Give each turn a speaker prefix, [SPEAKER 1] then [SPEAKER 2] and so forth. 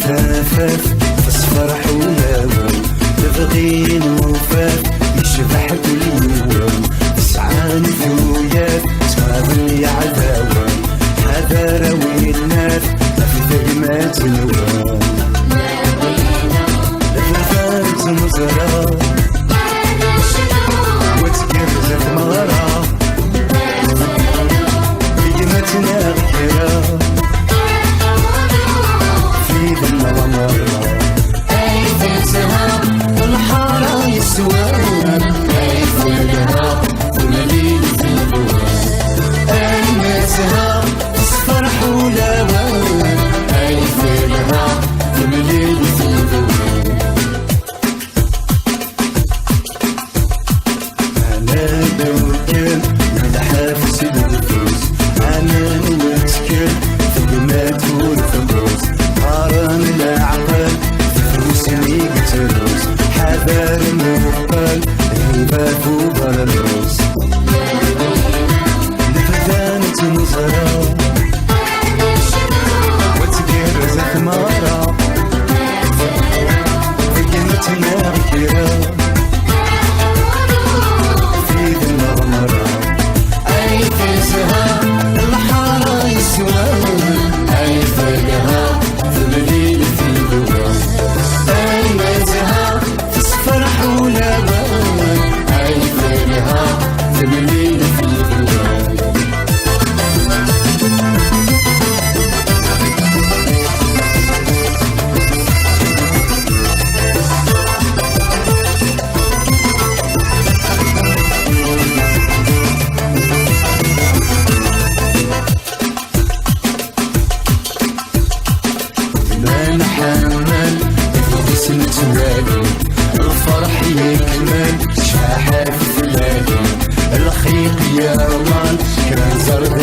[SPEAKER 1] ثافاف تصفر حولاوة تبغي الوفاف يشبح كل يوم تسعان ثويات تقابل عداوة حذر وينات في ذقمات الوان لفافات مزرعة وتقرز ثمارة ذقمتنا غيرة الحارة يسوان أيفلها ولليل في البوان أيمتها تصفر حولاوان أيفلها ولليل في البوان أنا دوكل ملحة في الفوز أنا نوتكل في المات والفلوس قارن العقل فلوسني قتلوس حذر المقل الباب وبرلوس نفذانة مزرعة وتقرز ثمارة ذقمتنا غيرة في ذي المغمرة أي فزها الحارة يسوان أي فلها ذليل في البوان أي مزها تصفر حولاوان أي فلها ذليل في البوان ما نحمل الجسم توالي الفرح يكمل شاحة في الليل الخيط يا روان كان زرد